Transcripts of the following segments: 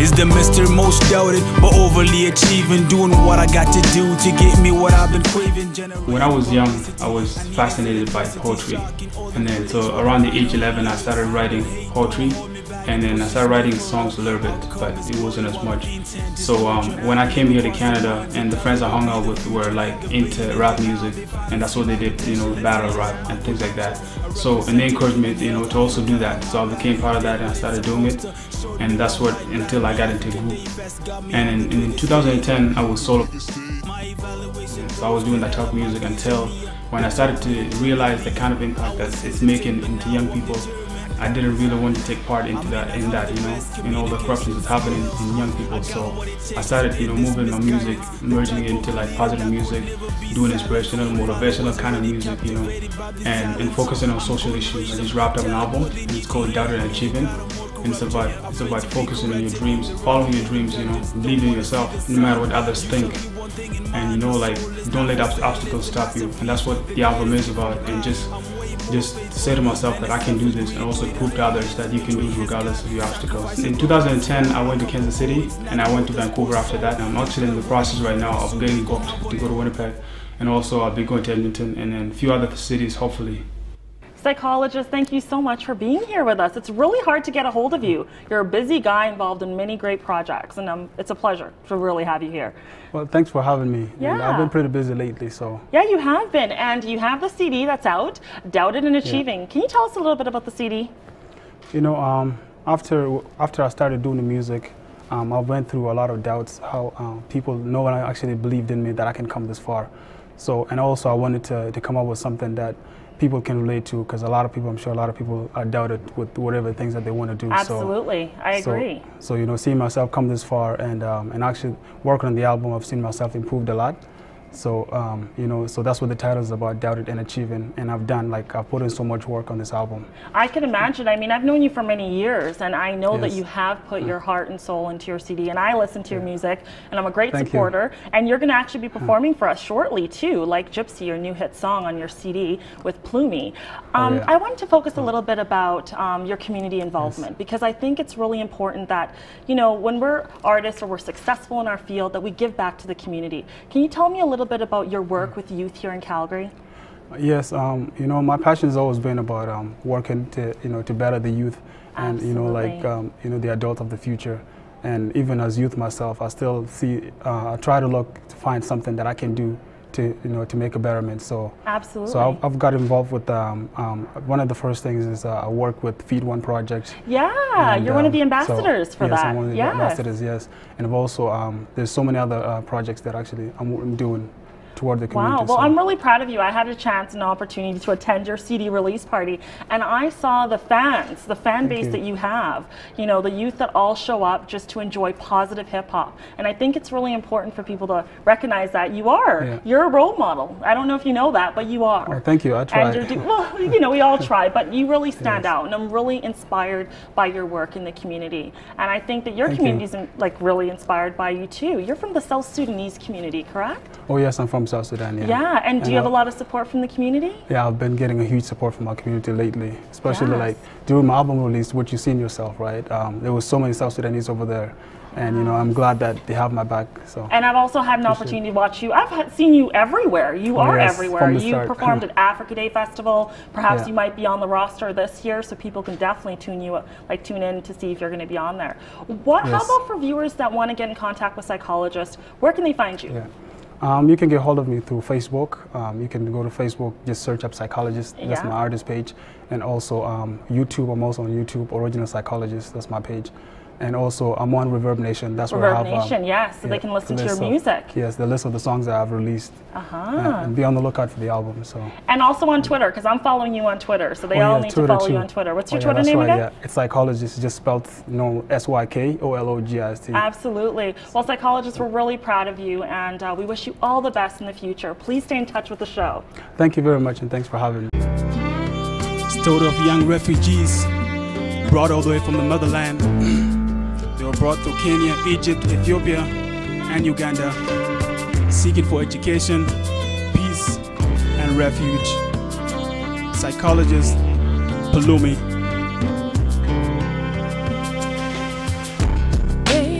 Is the Mr. Most Doubted, but overly achieving, doing what I got to do to get me what I've been craving. When I was young, I was fascinated by poetry, and then so around the age 11 I started writing poetry, and then I started writing songs a little bit, but it wasn't as much. So when I came here to Canada, and the friends I hung out with were like into rap music, and that's what they did, you know, battle rap and things like that. So, and they encouraged me, you know, to also do that. So I became part of that and I started doing it, and that's what, until I got into group. And in 2010 I was solo. So I was doing that type of music until when I started to realize the kind of impact that it's making into young people. I didn't really want to take part into that, you know, the corruption that's happening in young people. So I started, you know, moving my music, merging it into like positive music, doing inspirational, motivational kind of music, you know, and focusing on social issues. I just wrapped up an album, and it's called Doubted and Achieving. And it's about focusing on your dreams, following your dreams, you know, believing in yourself, no matter what others think. And you know, like, don't let obstacles stop you. And that's what the album is about. And just say to myself that I can do this, and also prove to others that you can do it regardless of your obstacles. In 2010, I went to Kansas City, and I went to Vancouver after that. And I'm actually in the process right now of getting booked to go to Winnipeg. And also I'll be going to Edmonton and then a few other cities, hopefully. Sykologist, thank you so much for being here with us. It's really hard to get a hold of you. You're a busy guy involved in many great projects, and it's a pleasure to really have you here. Well, thanks for having me. Yeah. And I've been pretty busy lately, so. Yeah, you have been, and you have the CD that's out, Doubted and Achieving. Yeah. Can you tell us a little bit about the CD? You know, after I started doing the music, I went through a lot of doubts, how people, no one actually believed in me that I can come this far. So, and also I wanted to come up with something that people can relate to, because I'm sure a lot of people are doubted with whatever things that they want to do. Absolutely, so, I agree. So you know, seeing myself come this far and actually working on the album, I've seen myself improved a lot. So you know, so that's what the title is about, Doubted and Achieving. And I've put in so much work on this album. I can imagine. I mean, I've known you for many years, and I know that you have put your heart and soul into your CD. And I listen to your music, and I'm a great supporter. And you're going to actually be performing for us shortly too, like Gypsy, your new hit song on your CD with Pelumi. I wanted to focus a little bit about your community involvement, because I think it's really important that, you know, when we're artists or we're successful in our field, that we give back to the community. Can you tell me a little bit about your work with youth here in Calgary? Yes, you know, my passion has always been about working to, you know, to better the youth. And you know, like you know, the adult of the future. And even as youth myself, I still see, I try to find something that I can do to, you know, to make a betterment. So absolutely. So I've got involved with one of the first things is I work with Feed One Project. Yeah, and, you're one of the ambassadors for that. Yes, I'm one of the ambassadors. Yes, and I've also there's so many other projects that actually I'm doing toward the community. Wow, well, I'm really proud of you. I had a chance and opportunity to attend your CD release party, and I saw the fan base that you have, you know, the youth that all show up just to enjoy positive hip-hop. And I think it's really important for people to recognize that you're a role model. I don't know if you know that, but you are. Oh, thank you, I try. Well, you know, we all try, but you really stand out, and I'm really inspired by your work in the community. And I think that your community is like really inspired by you too. You're from the South Sudanese community, correct? Oh yes, I'm from South Sudan, Yeah, and do you have a lot of support from the community? Yeah, I've been getting a huge support from our community lately, especially like during my album release, what you see in yourself, right? There was so many South Sudanese over there, and you know, I'm glad that they have my back. So. And I've also had an opportunity to watch you. I've seen you everywhere. You are everywhere. You performed at Africa Day Festival. Perhaps you might be on the roster this year, so people can definitely tune in to see if you're going to be on there. How about for viewers that want to get in contact with Sykologist? Where can they find you? You can get hold of me through Facebook. You can go to Facebook, just search up Sykologist. That's my artist page. And also YouTube, I'm also on YouTube, Original Sykologist, that's my page. And also I'm on Reverb Nation. That's where I have Nation, yes, so they can listen to your music. Yes, the list of the songs that I've released. And be on the lookout for the album. So. And also on Twitter, because I'm following you on Twitter, so they all need to follow you on Twitter. What's your Twitter name again? Yeah, it's Sykologist, just spelled, you know, SYKOLOGIST. Absolutely. Well, Sykologist, we're really proud of you, and we wish you all the best in the future. Please stay in touch with the show. Thank you very much, and thanks for having me. Story of young refugees brought all the way from the motherland. They were brought through Kenya, Egypt, Ethiopia, and Uganda, seeking for education, peace, and refuge. Sykologist, Pelumi. Hey,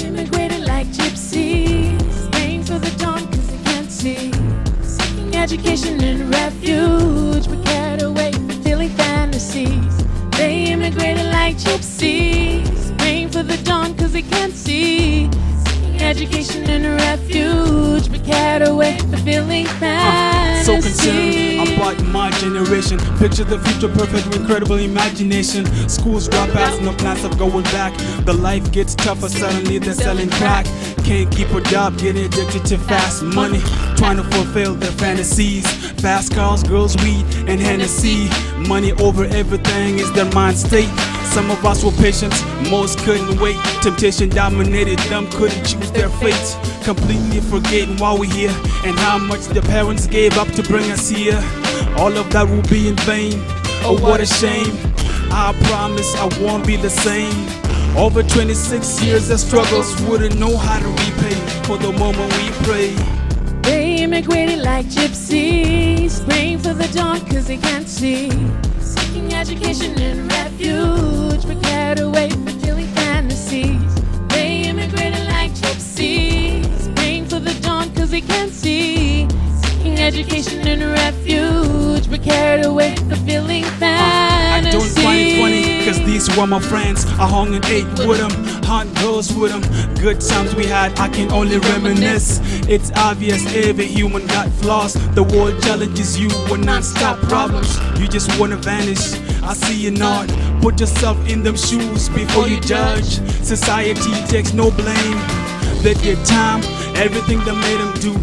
education and refuge, but carried away fulfilling fantasies. They immigrated like gypsies, praying for the dawn cause they can't see. Seeking education and refuge, but carried away fulfilling fantasies. So concerned about my generation. Picture the future perfect with incredible imagination. Schools drop out, no plans of going back. The life gets tougher, suddenly they're selling crack. Can't keep a job, getting addicted to fast money, trying to fulfill their fantasies. Fast cars, girls, weed, and Hennessy. Money over everything is their mind state. Some of us were patient, most couldn't wait. Temptation dominated them, couldn't choose their fate. Completely forgetting why we're here and how much their parents gave up to bring us here. All of that will be in vain. Oh, what a shame. I promise I won't be the same. Over 26 years of struggles, wouldn't know how to repay for the moment we pray. They immigrated like gypsies, praying for the dawn cause they can't see. Seeking education and refuge, but carried away fulfilling fantasies. They immigrated like gypsies, praying for the dawn cause they can't see. Seeking education and refuge, but carried away fulfilling fantasies. I don't find it funny cause these were my friends. I hung and ate with them, hunt girls with them. Good times we had, I can only reminisce. It's obvious every human got flaws. The world challenges you with non-stop problems. You just wanna vanish, I see you not. Put yourself in them shoes before you judge. Society takes no blame. They did time, everything they made them do.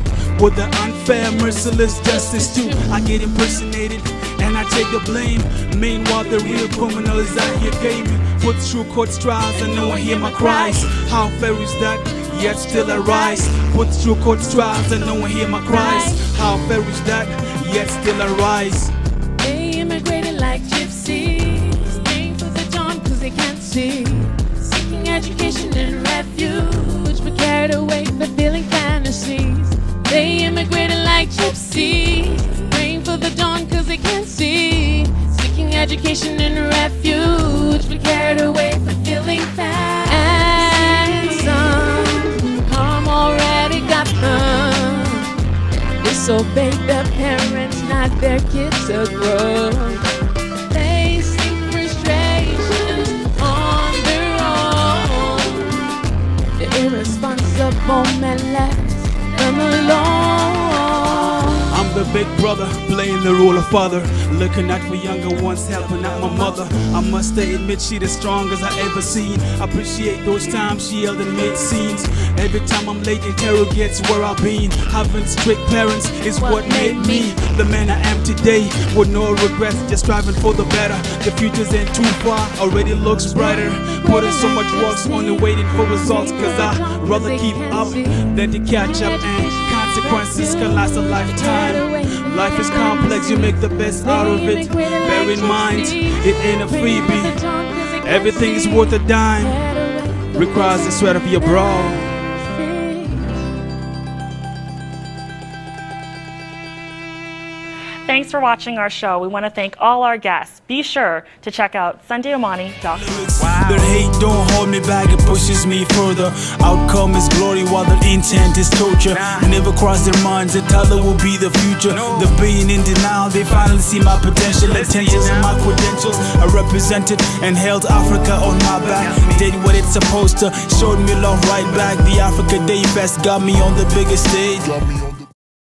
With the unfair, merciless justice too. I get impersonated and I take the blame. Meanwhile the real criminal is out here gaming. Put through court trials and no one hear my cries. How fair is that? Yet still I rise. Put through court trials and no one hear my cries. How fair is that? Yet still I rise. They immigrated like gypsies, praying for the dawn cause they can't see. Seeking education and refuge, but carried away fulfilling fantasies. They immigrated like gypsies, praying for the dawn cause they can't see. Seeking education and refuge, but carried away fulfilling fantasies. Harm already got them. Disobeyed their parents, not their kids to grow. They seek frustration on their own. The irresponsible men left them alone. I'm the big brother, playing the role of father, looking out for younger ones, helping out my mother. I must admit she the strongest I ever seen. Appreciate those times she yelled and made scenes. Every time I'm late, interrogates where I've been. Having strict parents is what made me the man I am today, with no regrets, just striving for the better. The future's ain't too far, already looks brighter. Putting so much work, only waiting for results, cause I'd rather keep up than to catch up. And consequences can last a lifetime. Life is complex, you make the best out of it. Bear in mind, it ain't a freebie. Everything is worth a dime, requires the sweat of your brow. Thanks for watching our show. We want to thank all our guests. Be sure to check out SundayOmony.com. Their hate don't hold me back, it pushes me further. Outcome is glory while their intent is torture. Never cross their minds, they tell it will be the future. The being in denial, they finally see my potential. Intentions and my credentials, I represented and held Africa on my back. Did what it's supposed to, showed me love right back. The Africa Day Fest got me on the biggest stage.